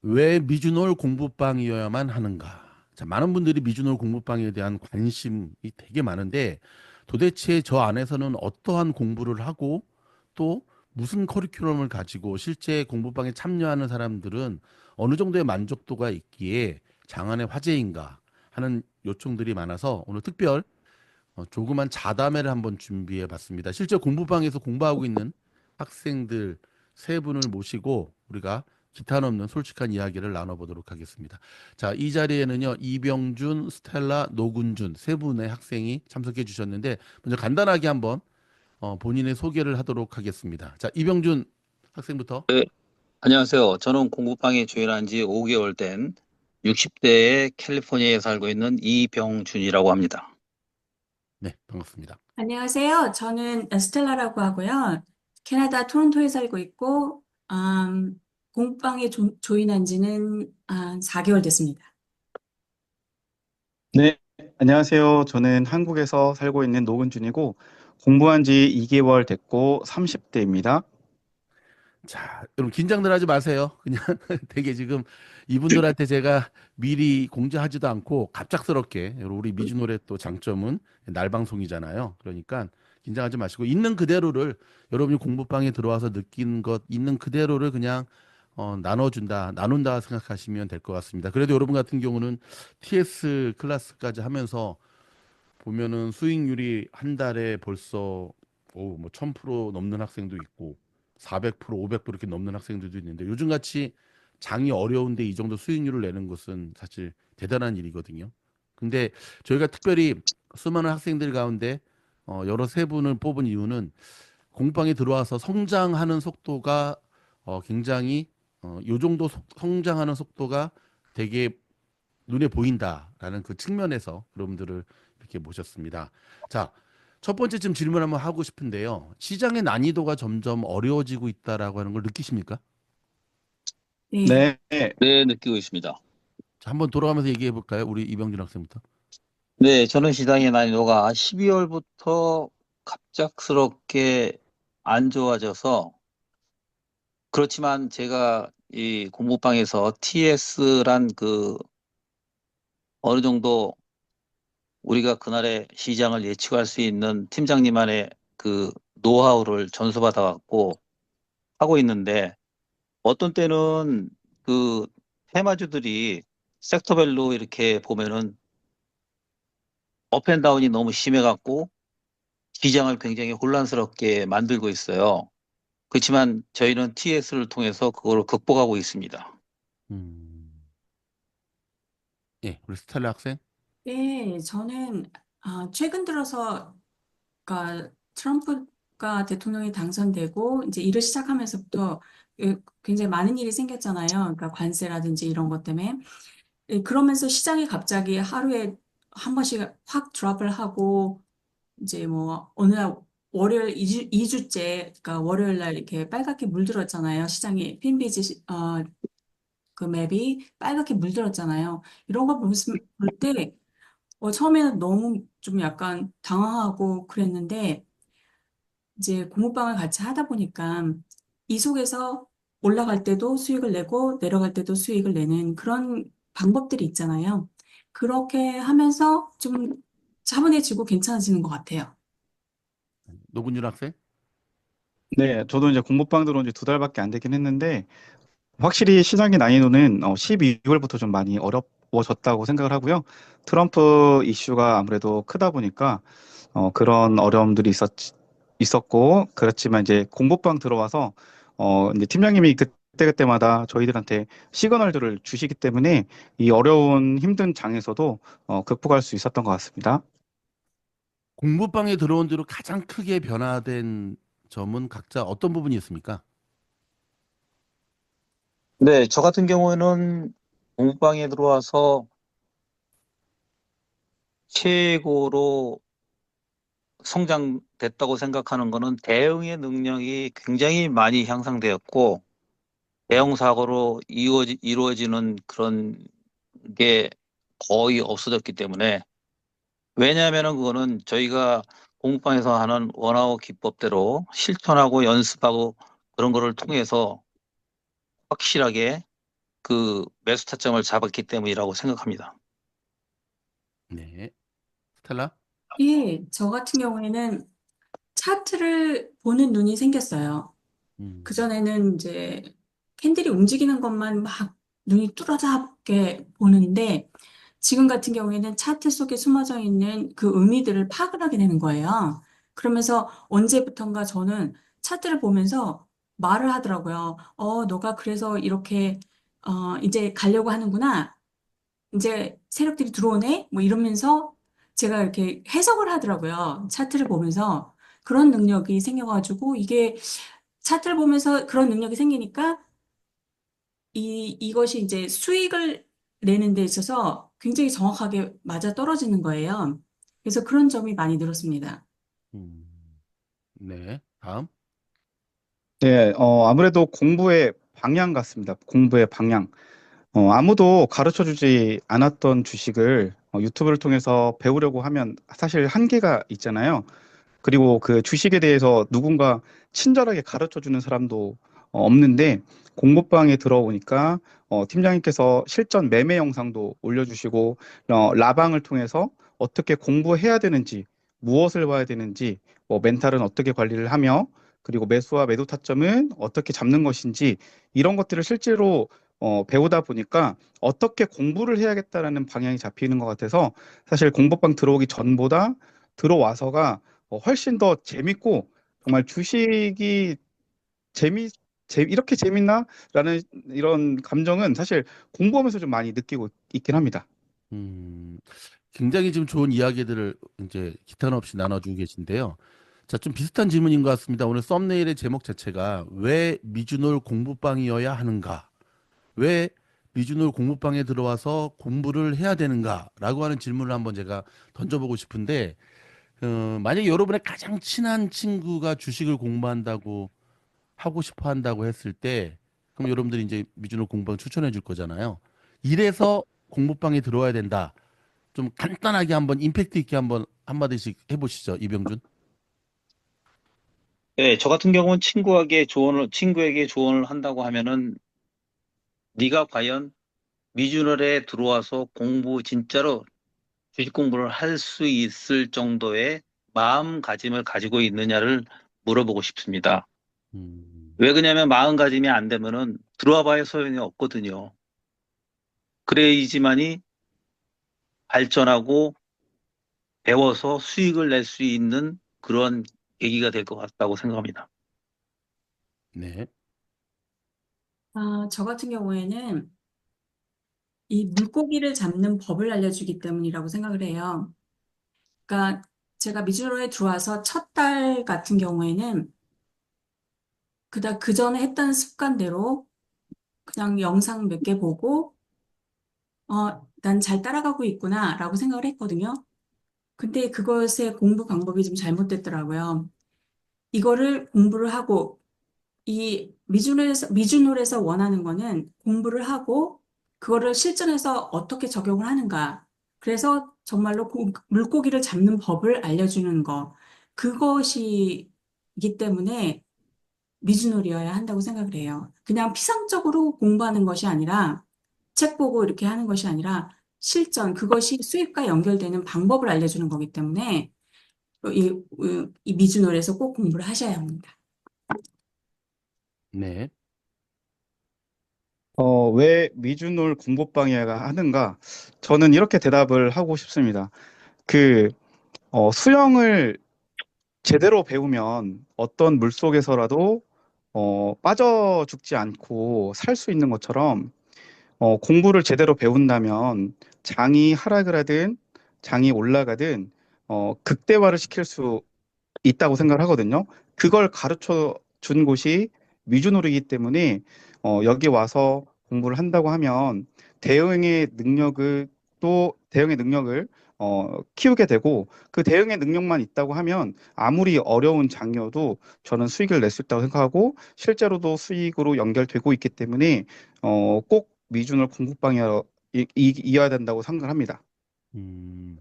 왜 미주놀 공부방이어야만 하는가? 자, 많은 분들이 미주놀 공부방에 대한 관심이 되게 많은데 도대체 저 안에서는 어떠한 공부를 하고 또 무슨 커리큘럼을 가지고 실제 공부방에 참여하는 사람들은 어느 정도의 만족도가 있기에 장안의 화제인가 하는 요청들이 많아서 오늘 특별 조그만 자담회를 한번 준비해 봤습니다. 실제 공부방에서 공부하고 있는 학생들 세 분을 모시고 우리가 기탄 없는 솔직한 이야기를 나눠보도록 하겠습니다. 자, 이 자리에는요, 이병준, 스텔라, 노군준 세 분의 학생이 참석해 주셨는데 먼저 간단하게 한번 본인의 소개를 하도록 하겠습니다. 자, 이병준 학생부터. 네, 안녕하세요. 저는 공부방에 조인한 지 5개월 된 60대의 캘리포니아에 살고 있는 이병준이라고 합니다. 네, 반갑습니다. 안녕하세요. 저는 스텔라라고 하고요. 캐나다 토론토에 살고 있고, 공방에 조인한 지는 4개월 됐습니다. 네, 안녕하세요. 저는 한국에서 살고 있는 노근준이고 공부한 지 2개월 됐고 30대입니다. 자, 여러분 긴장들 하지 마세요. 그냥 되게 지금 이분들한테 제가 미리 공지하지도 않고 갑작스럽게 여러분 우리 미주노래 또 장점은 날방송이잖아요. 그러니까 긴장하지 마시고 있는 그대로를 여러분이 공부방에 들어와서 느낀 것 있는 그대로를 그냥 나눠준다, 나눈다 생각하시면 될 것 같습니다. 그래도 여러분 같은 경우는 TS 클래스까지 하면서 보면은 수익률이 한 달에 벌써 뭐 1000% 넘는 학생도 있고 400%, 500% 이렇게 넘는 학생들도 있는데 요즘같이 장이 어려운데 이 정도 수익률을 내는 것은 사실 대단한 일이거든요. 근데 저희가 특별히 수많은 학생들 가운데 여러 세 분을 뽑은 이유는 공방에 들어와서 성장하는 속도가 굉장히 요 정도 성장하는 속도가 되게 눈에 보인다라는 그 측면에서 여러분들을 이렇게 모셨습니다. 자, 첫 번째 좀 질문 한번 하고 싶은데요. 시장의 난이도가 점점 어려워지고 있다라고 하는 걸 느끼십니까? 네. 네, 네, 느끼고 있습니다. 자, 한번 돌아가면서 얘기해 볼까요? 우리 이병준 학생부터. 네, 저는 시장의 난이도가 12월부터 갑작스럽게 안 좋아져서 그렇지만 제가 이 공부방에서 TS란 그 어느 정도 우리가 그날의 시장을 예측할 수 있는 팀장님만의 그 노하우를 전수받아 갖고 하고 있는데 어떤 때는 그 테마주들이 섹터별로 이렇게 보면은 업앤다운이 너무 심해갖고 시장을 굉장히 혼란스럽게 만들고 있어요. 그렇지만 저희는 TS를 통해서 그걸 극복하고 있습니다. 음, 예, 우리 스텔라 학생. 네, 저는 최근 들어서 그러니까 트럼프가 대통령이 당선되고 이제 일을 시작하면서부터 굉장히 많은 일이 생겼잖아요. 그러니까 관세라든지 이런 것 때문에. 그러면서 시장이 갑자기 하루에 한 번씩 확 드랍을 하고 이제 뭐 어느 날 월요일 2주째 그러니까 월요일 날 이렇게 빨갛게 물들었잖아요. 시장이 핀비지 그 맵이 빨갛게 물들었잖아요. 이런 거 볼 때 처음에는 너무 좀 약간 당황하고 그랬는데 이제 공부방을 같이 하다 보니까 이 속에서 올라갈 때도 수익을 내고 내려갈 때도 수익을 내는 그런 방법들이 있잖아요. 그렇게 하면서 좀 차분해지고 괜찮아지는 것 같아요. 노근준 학생. 네, 저도 이제 공부방 들어온 지 2달밖에 안 되긴 했는데 확실히 시장의 난이도는 12월부터 좀 많이 어려워졌다고 생각을 하고요. 트럼프 이슈가 아무래도 크다 보니까 그런 어려움들이 있었고 그렇지만 이제 공부방 들어와서 이제 팀장님이 그때그때마다 저희들한테 시그널들을 주시기 때문에 이 어려운 힘든 장에서도 극복할 수 있었던 것 같습니다. 공부방에 들어온 뒤로 가장 크게 변화된 점은 각자 어떤 부분이 있습니까? 네, 저 같은 경우에는 공부방에 들어와서 최고로 성장됐다고 생각하는 거는 대응의 능력이 굉장히 많이 향상되었고 대형 사고로 이루어지는 그런 게 거의 없어졌기 때문에 왜냐하면은 그거는 저희가 공부방에서 하는 원화오 기법대로 실천하고 연습하고 그런 거를 통해서 확실하게 그 매수 타점을 잡았기 때문이라고 생각합니다. 네. 스텔라? 예, 저 같은 경우에는 차트를 보는 눈이 생겼어요. 음, 그전에는 이제 캔들이 움직이는 것만 막 눈이 뚜렷하게 보는데 지금 같은 경우에는 차트 속에 숨어져 있는 그 의미들을 파악을 하게 되는 거예요. 그러면서 언제부턴가 저는 차트를 보면서 말을 하더라고요. 너가 그래서 이렇게 이제 가려고 하는구나. 이제 세력들이 들어오네? 뭐 이러면서 제가 이렇게 해석을 하더라고요. 차트를 보면서 그런 능력이 생겨가지고 이게 차트를 보면서 그런 능력이 생기니까 이것이 이제 수익을 내는 데 있어서 굉장히 정확하게 맞아 떨어지는 거예요. 그래서 그런 점이 많이 늘었습니다. 음, 네. 다음. 네, 아무래도 공부의 방향 같습니다. 공부의 방향. 아무도 가르쳐 주지 않았던 주식을 유튜브를 통해서 배우려고 하면 사실 한계가 있잖아요. 그리고 그 주식에 대해서 누군가 친절하게 가르쳐 주는 사람도 없는데 공모방에 들어오니까 팀장님께서 실전 매매 영상도 올려주시고 라방을 통해서 어떻게 공부해야 되는지 무엇을 봐야 되는지 뭐 멘탈은 어떻게 관리를 하며 그리고 매수와 매도 타점은 어떻게 잡는 것인지 이런 것들을 실제로 배우다 보니까 어떻게 공부를 해야겠다라는 방향이 잡히는 것 같아서 사실 공모방 들어오기 전보다 들어와서가 훨씬 더 재밌고 정말 주식이 재미 이렇게 재밌나라는 이런 감정은 사실 공부하면서 좀 많이 느끼고 있긴 합니다. 음, 굉장히 지금 좋은 이야기들을 이제 기탄 없이 나눠주고 계신데요. 자, 좀 비슷한 질문인 것 같습니다. 오늘 썸네일의 제목 자체가 왜 미주놀 공부방이어야 하는가? 왜 미주놀 공부방에 들어와서 공부를 해야 되는가라고 하는 질문을 한번 제가 던져보고 싶은데, 만약에 여러분의 가장 친한 친구가 주식을 공부한다고 하고 싶어 한다고 했을 때, 그럼 여러분들이 이제 미주놀 공부방 추천해 줄 거잖아요. 이래서 공부방에 들어와야 된다. 좀 간단하게 한번 임팩트 있게 한번 한마디씩 해보시죠, 이병준. 네, 저 같은 경우는 친구에게 조언을 한다고 하면은 네가 과연 미주널에 들어와서 진짜로 주식 공부를 할 수 있을 정도의 마음가짐을 가지고 있느냐를 물어보고 싶습니다. 음, 왜 그러냐면 마음가짐이 안 되면은 들어와 봐야 소용이 없거든요. 그래야지만이 발전하고 배워서 수익을 낼 수 있는 그런 계기가 될 것 같다고 생각합니다. 네. 저 같은 경우에는 이 물고기를 잡는 법을 알려주기 때문이라고 생각을 해요. 그러니까 제가 미주로에 들어와서 첫 달 같은 경우에는 그 전에 했던 습관대로 그냥 영상 몇 개 보고 난 잘 따라가고 있구나라고 생각을 했거든요. 근데 그것의 공부 방법이 좀 잘못됐더라고요. 이거를 공부를 하고 이 미주놀에서 원하는 거는 공부를 하고 그거를 실전에서 어떻게 적용을 하는가. 그래서 정말로 물고기를 잡는 법을 알려주는 거. 그것이기 때문에 미주놀이어야 한다고 생각을 해요. 그냥 피상적으로 공부하는 것이 아니라 책 보고 이렇게 하는 것이 아니라 실전, 그것이 수입과 연결되는 방법을 알려주는 거기 때문에 이 미주놀에서 꼭 공부를 하셔야 합니다. 네. 왜 미주놀 공부방해가 하는가? 저는 이렇게 대답을 하고 싶습니다. 그 수영을 제대로 배우면 어떤 물속에서라도 빠져 죽지 않고 살 수 있는 것처럼 공부를 제대로 배운다면 장이 하락을 하든 장이 올라가든 극대화를 시킬 수 있다고 생각을 하거든요. 그걸 가르쳐 준 곳이 미주놀이기 때문에 여기 와서 공부를 한다고 하면 대응의 능력을 키우게 되고 그 대응의 능력만 있다고 하면 아무리 어려운 장이어도 저는 수익을 낼 수 있다고 생각하고 실제로도 수익으로 연결되고 있기 때문에 꼭 미주놀 공부방이어야 된다고 생각합니다. 음,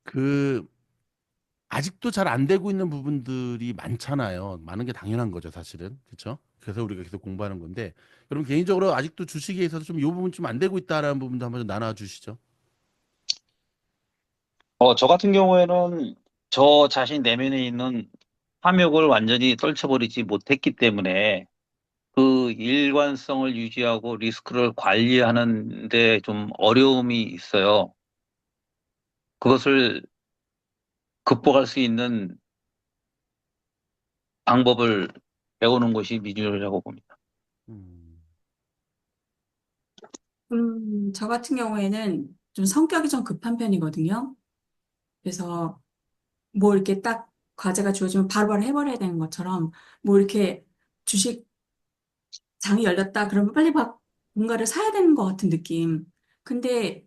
그 아직도 잘 안 되고 있는 부분들이 많잖아요. 많은 게 당연한 거죠, 사실은. 그렇죠? 그래서 우리가 계속 공부하는 건데, 그럼 개인적으로 아직도 주식에 있어서 좀 이 부분 좀 안 되고 있다라는 부분도 한번 좀 나눠 주시죠. 저 같은 경우에는 저 자신 내면에 있는 탐욕을 완전히 떨쳐버리지 못했기 때문에 그 일관성을 유지하고 리스크를 관리하는 데 좀 어려움이 있어요. 그것을 극복할 수 있는 방법을 배우는 것이 미주라고 봅니다. 음, 저 같은 경우에는 좀 성격이 좀 급한 편이거든요. 그래서 뭐 이렇게 딱 과제가 주어지면 바로바로 해버려야 되는 것처럼 뭐 이렇게 주식 장이 열렸다 그러면 빨리 막 뭔가를 사야 되는 것 같은 느낌. 근데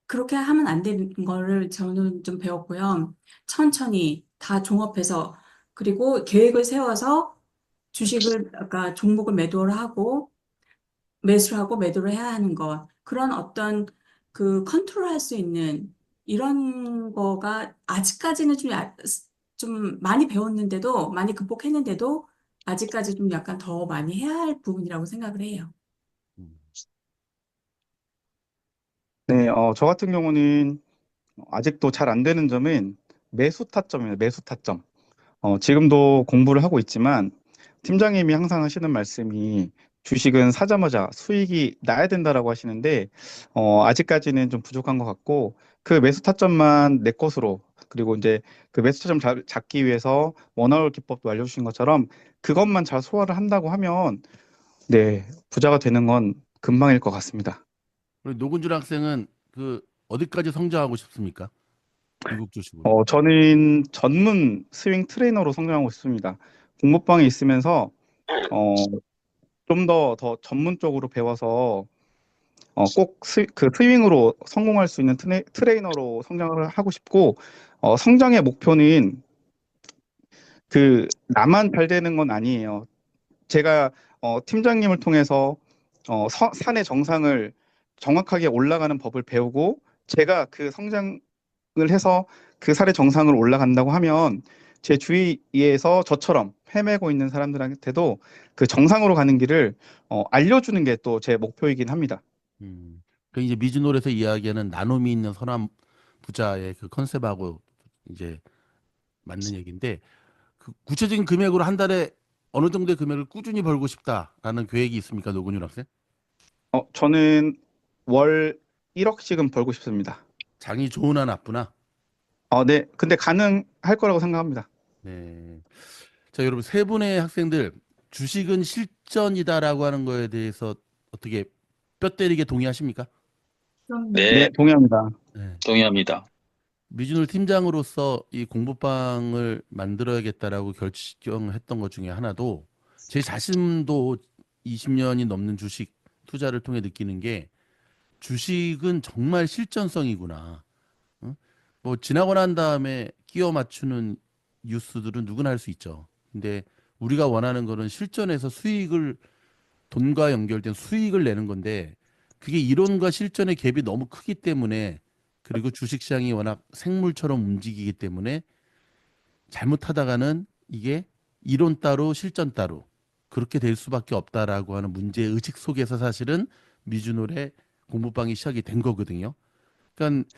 그렇게 하면 안 되는 거를 저는 좀 배웠고요. 천천히 다 종합해서 그리고 계획을 세워서 주식을 아까 종목을 매도를 하고 매수를 하고 매도를 해야 하는 것 그런 어떤 그 컨트롤할 수 있는 이런 거가 아직까지는 좀 많이 배웠는데도 많이 극복했는데도 아직까지 좀 약간 더 많이 해야 할 부분이라고 생각을 해요. 음, 네, 저 같은 경우는 아직도 잘 안 되는 점은 매수 타점이에요. 매수 타점. 지금도 공부를 하고 있지만 팀장님이 항상 하시는 말씀이 주식은 사자마자 수익이 나야 된다라고 하시는데 아직까지는 좀 부족한 것 같고 그 매수 타점만 내 것으로 그리고 이제 그 매수 타점 잡기 위해서 원화월 기법도 알려주신 것처럼 그것만 잘 소화를 한다고 하면 네, 부자가 되는 건 금방일 것 같습니다. 그리고 노근준 학생은 그 어디까지 성장하고 싶습니까? 미국 주식으로. 저는 전문 스윙 트레이너로 성장하고 있습니다. 공부방에 있으면서 어, 좀 더 전문적으로 배워서 꼭 그 스윙으로 성공할 수 있는 트레이너로 성장을 하고 싶고 성장의 목표는 그 나만 잘 되는 건 아니에요. 제가 팀장님을 통해서 산의 정상을 정확하게 올라가는 법을 배우고 제가 그 성장을 해서 그 산의 정상을 올라간다고 하면 제 주위에서 저처럼 헤매고 있는 사람들한테도 그 정상으로 가는 길을 알려주는 게 또 제 목표이긴 합니다. 그 이제 미즈놀에서 이야기하는 나눔이 있는 선한 부자의 그 컨셉하고 이제 맞는 얘기인데 그 구체적인 금액으로 한 달에 어느 정도의 금액을 꾸준히 벌고 싶다라는 계획이 있습니까, 노근준 학생? 저는 월 1억씩은 벌고 싶습니다. 장이 좋으나 나쁘나? 네. 근데 가능할 거라고 생각합니다. 네. 자, 여러분 세 분의 학생들 주식은 실전이다라고 하는 거에 대해서 어떻게 뼈 때리게 동의하십니까? 그럼요. 네, 네, 동의합니다. 네. 동의합니다. 미준홀 팀장으로서 이 공부방을 만들어야겠다라고 결정했던 것 중에 하나도 제 자신도 20년이 넘는 주식 투자를 통해 느끼는 게 주식은 정말 실전성이구나. 응? 뭐 지나고 난 다음에 끼워 맞추는 뉴스들은 누구나 할 수 있죠. 근데 우리가 원하는 거는 실전에서 수익을 돈과 연결된 수익을 내는 건데 그게 이론과 실전의 갭이 너무 크기 때문에 그리고 주식시장이 워낙 생물처럼 움직이기 때문에 잘못하다가는 이게 이론 따로 실전 따로 그렇게 될 수밖에 없다라고 하는 문제 의식 속에서 사실은 미주놀의 공부방이 시작이 된 거거든요. 그러니까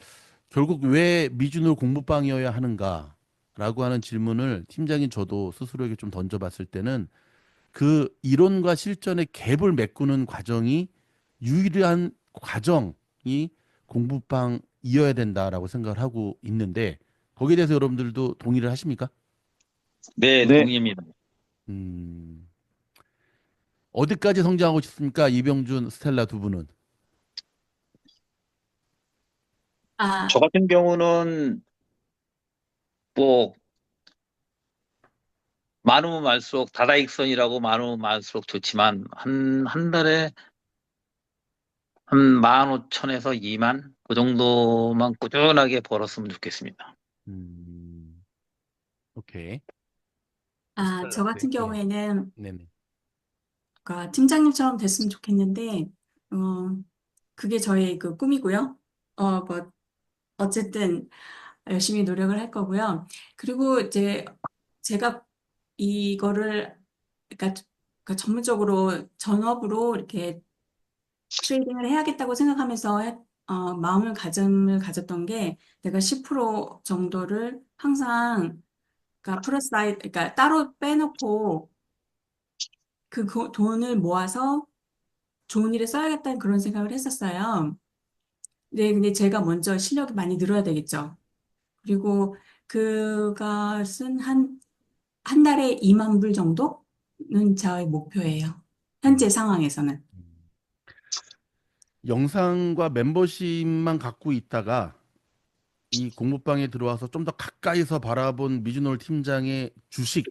결국 왜 미주놀 공부방이어야 하는가라고 하는 질문을 팀장인 저도 스스로에게 좀 던져봤을 때는 그 이론과 실전의 갭을 메꾸는 과정이 유일한 과정이 공부방이어야 된다라고 생각을 하고 있는데 거기에 대해서 여러분들도 동의를 하십니까? 네, 네. 동의합니다. 음, 어디까지 성장하고 싶습니까? 이병준, 스텔라 두 분은. 저 아, 같은 경우는 뭐 많으면 많을수록 다다익선이라고 많으면 많을수록 좋지만 한 달에 한 15,000에서 2만 그 정도만 꾸준하게 벌었으면 좋겠습니다. 음, 오케이. 저 스텔라 같은 어때요? 예, 경우에는 네네. 그러니까 팀장님처럼 됐으면 좋겠는데, 그게 저의 그 꿈이고요. 뭐, 어쨌든, 열심히 노력을 할 거고요. 그리고 이제 제가 이거를 그러니까 전문적으로 전업으로 이렇게 트레이딩을 해야겠다고 생각하면서 마음을 가졌던 게 내가 10% 정도를 항상 그러니까 그러니까 따로 빼놓고 돈을 모아서 좋은 일에 써야겠다는 그런 생각을 했었어요. 네, 근데 제가 먼저 실력이 많이 늘어야 되겠죠. 그리고 그것은 한 달에 2만 불 정도는 저의 목표예요. 현재 음. 상황에서는. 영상과 멤버십만 갖고 있다가 이 공모방에 들어와서 좀 더 가까이서 바라본 미주놀 팀장의 주식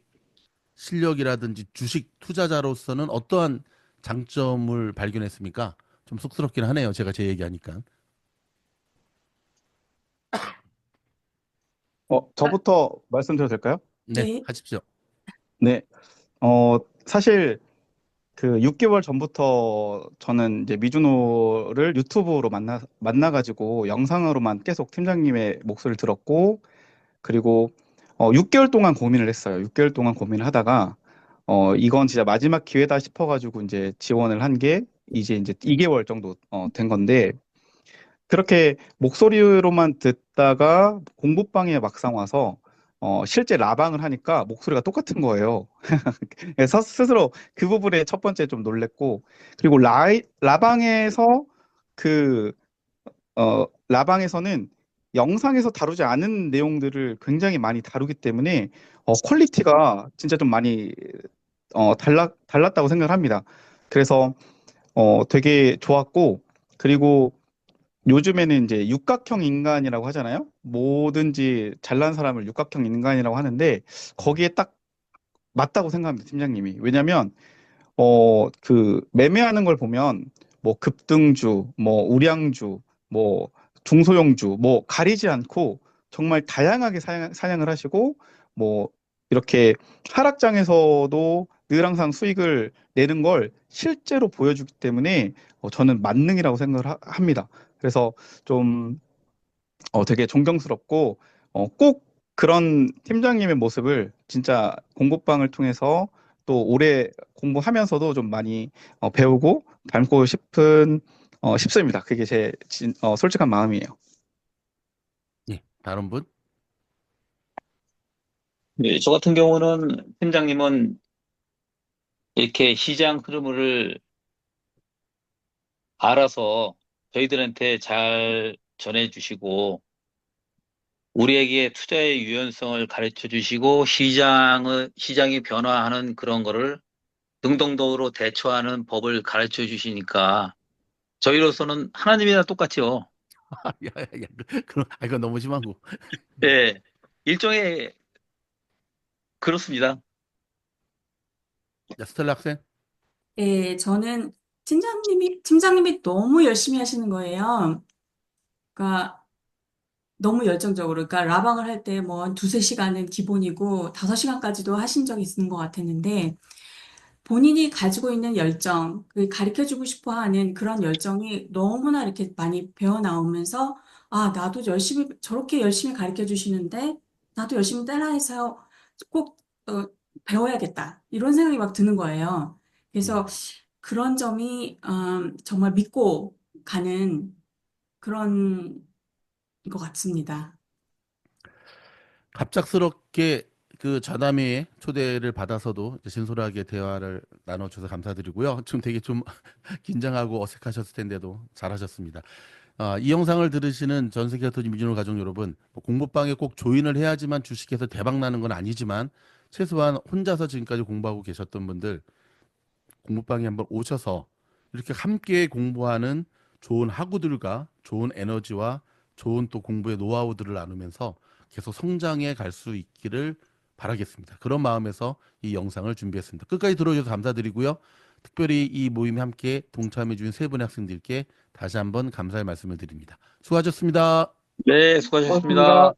실력이라든지 주식 투자자로서는 어떠한 장점을 발견했습니까? 좀 쑥스럽긴 하네요. 제가 제 얘기하니까. 저부터 말씀드려도 될까요? 네, 네, 하십시오. 네. 사실 그 6개월 전부터 저는 이제 미주노를 유튜브로 만나가지고 영상으로만 계속 팀장님의 목소리를 들었고, 그리고 6개월 동안 고민을 했어요. 6개월 동안 고민을 하다가 이건 진짜 마지막 기회다 싶어가지고 이제 지원을 한 게 이제 2개월 정도 된 건데, 그렇게 목소리로만 듣다가 공부방에 막상 와서 실제 라방을 하니까 목소리가 똑같은 거예요. 그래서 스스로 그 부분에 첫 번째 좀 놀랬고, 그리고 라방에서 그 라방에서는 영상에서 다루지 않은 내용들을 굉장히 많이 다루기 때문에 퀄리티가 진짜 좀 많이 달랐다고 생각을 합니다. 그래서 되게 좋았고, 그리고 요즘에는 이제 육각형 인간이라고 하잖아요. 뭐든지 잘난 사람을 육각형 인간이라고 하는데 거기에 딱 맞다고 생각합니다, 팀장님이. 왜냐면 그 매매하는 걸 보면 뭐 급등주, 뭐 우량주, 뭐 중소형주 뭐 가리지 않고 정말 다양하게 사냥을 하시고 뭐 이렇게 하락장에서도 늘 항상 수익을 내는 걸 실제로 보여주기 때문에 저는 만능이라고 생각을 합니다. 그래서 좀 되게 존경스럽고 꼭 그런 팀장님의 모습을 진짜 공부방을 통해서 또 오래 공부하면서도 좀 많이 배우고 닮고 싶습니다. 그게 제 솔직한 마음이에요. 예, 다른 분? 네, 저 같은 경우는 팀장님은 이렇게 시장 흐름을 알아서 저희들한테 잘 전해주시고 우리에게 투자의 유연성을 가르쳐 주시고 시장이 변화하는 그런 거를 능동적으로 대처하는 법을 가르쳐 주시니까 저희로서는 하나님이랑 똑같죠. 야, 야, 야, 이건 너무 심하고. 예, 일종의 그렇습니다. 야, 스텔라 학생? 저는 팀장님이 너무 열심히 하시는 거예요. 그러니까 너무 열정적으로. 그러니까 라방을 할 때 뭐 두세 시간은 기본이고 5시간까지도 하신 적이 있는 것 같았는데 본인이 가지고 있는 열정, 그 가르쳐주고 싶어 하는 그런 열정이 너무나 이렇게 많이 배어 나오면서, 나도 저렇게 열심히 가르쳐 주시는데, 나도 열심히 따라해서 꼭, 어, 배워야겠다. 이런 생각이 막 드는 거예요. 그래서 음. 그런 점이, 정말 믿고 가는 그런 것 같습니다. 갑작스럽게 그 전화매의 초대를 받아서도 이제 진솔하게 대화를 나눠줘서 감사드리고요. 좀 되게 좀 긴장하고 어색하셨을 텐데도 잘하셨습니다. 이 영상을 들으시는 전 세계 터진 미주노 가족 여러분, 뭐 공부방에 꼭 조인을 해야지만 주식에서 대박 나는 건 아니지만 최소한 혼자서 지금까지 공부하고 계셨던 분들 공부방에 한번 오셔서 이렇게 함께 공부하는 좋은 학우들과 좋은 에너지와 좋은 또 공부의 노하우들을 나누면서 계속 성장해 갈 수 있기를 바라겠습니다. 그런 마음에서 이 영상을 준비했습니다. 끝까지 들어주셔서 감사드리고요. 특별히 이 모임에 함께 동참해 주신 세 분의 학생들께 다시 한번 감사의 말씀을 드립니다. 수고하셨습니다. 네, 고맙습니다. 수고하셨습니다.